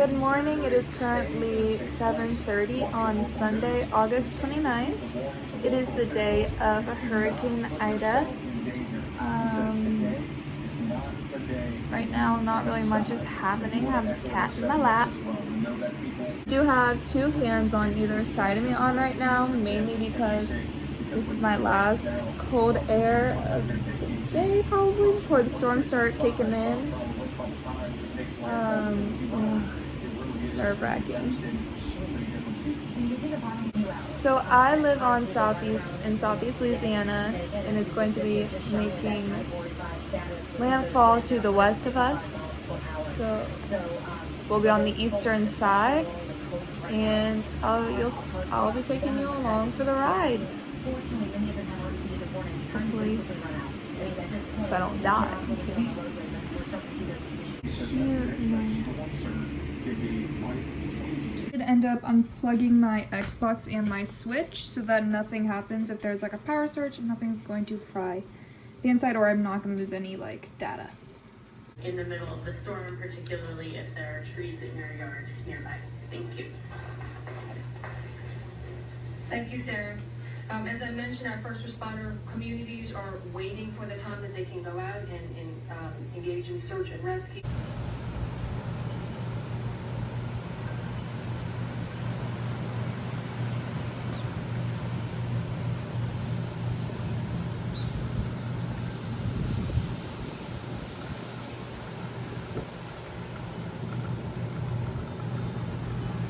Good morning. It is currently 7:30 on Sunday, August 29th. It is the day of Hurricane Ida. Right now, not really much is happening. I have a cat in my lap. I do have two fans on either side of me on right now, mainly because this is my last cold air of the day, probably before the storms start kicking in. Nerve-wracking. So I live on in southeast Louisiana, and it's going to be making landfall to the west of us. So we'll be on the eastern side, and I'll be taking you along for the ride. Hopefully, if I don't die. Okay. Did end up unplugging my Xbox and my Switch so that nothing happens if there's like a power surge and nothing's going to fry the inside, or I'm not going to lose any like data. In the middle of the storm, particularly if there are trees in your yard nearby. Thank you. Thank you, Sarah. As I mentioned, our first responder communities are waiting for the time that they can go out and engage in search and rescue.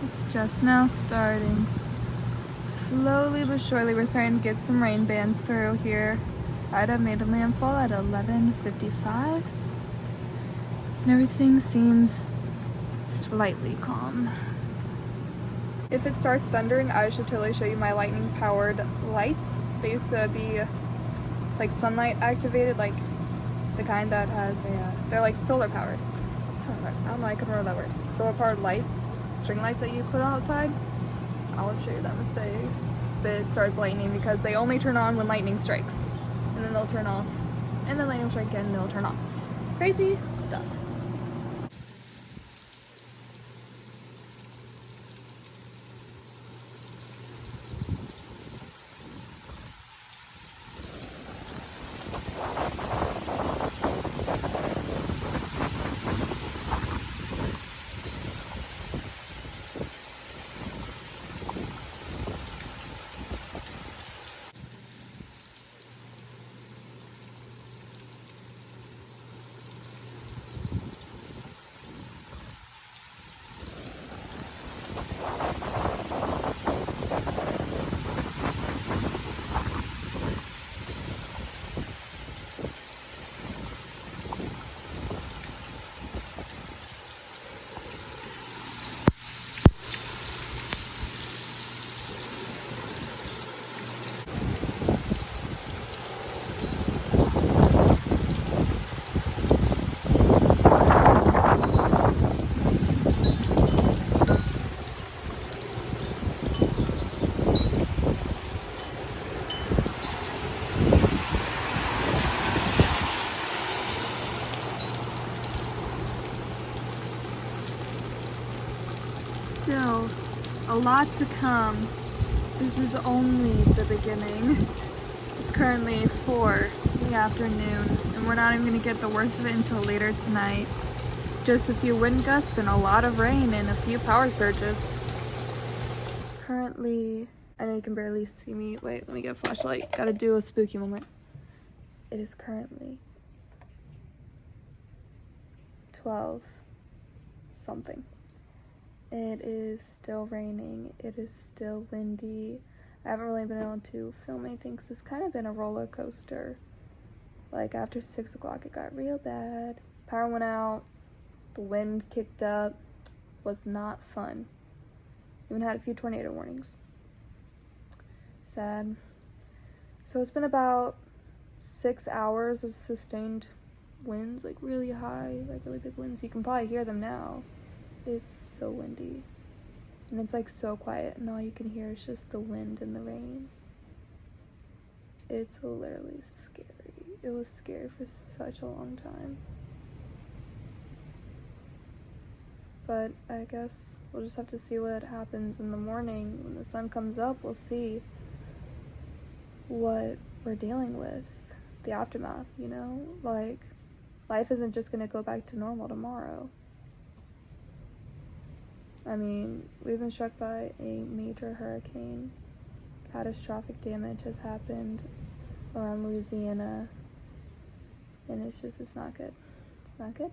It's just now starting. Slowly but surely, we're starting to get some rain bands through here. Ida made a landfall at 11:55, and everything seems slightly calm. If it starts thundering, I should totally show you my lightning-powered lights. They used to be like sunlight activated, like the kind that has they're like solar-powered. I don't know, I can remember that word. Solar-powered lights, string lights that you put outside. I'll show you them if it starts lightning, because they only turn on when lightning strikes, and then they'll turn off, and then lightning will strike again and they'll turn on. Crazy stuff. Still a lot to come. This is only the beginning. It's currently 4 in the afternoon, and we're not even going to get the worst of it until later tonight. Just a few wind gusts and a lot of rain and a few power surges. It's currently, I know you can barely see me. Wait, let me get a flashlight. Gotta do a spooky moment. It is currently 12 something. It is still raining. It is still windy. I haven't really been able to film anything because it's kind of been a roller coaster. Like after 6 o'clock, it got real bad. Power went out. The wind kicked up. Was not fun. Even had a few tornado warnings. Sad. So it's been about 6 hours of sustained winds, like really high, like really big winds. You can probably hear them now. It's so windy, and it's like so quiet, and all you can hear is just the wind and the rain. It's literally scary. It was scary for such a long time. but I guess we'll just have to see what happens in the morning. When the sun comes up, we'll see what we're dealing with, the aftermath, you know? Like, life isn't just gonna go back to normal tomorrow. I mean, we've been struck by a major hurricane. Catastrophic damage has happened around Louisiana, and it's not good. It's not good.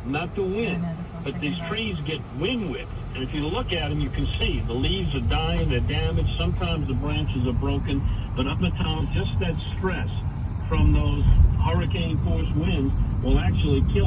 Not the wind, but these trees get wind whipped, and if you look at them, you can see the leaves are dying, they're damaged, sometimes the branches are broken, but up in town, just that stress from those hurricane force winds will actually kill it.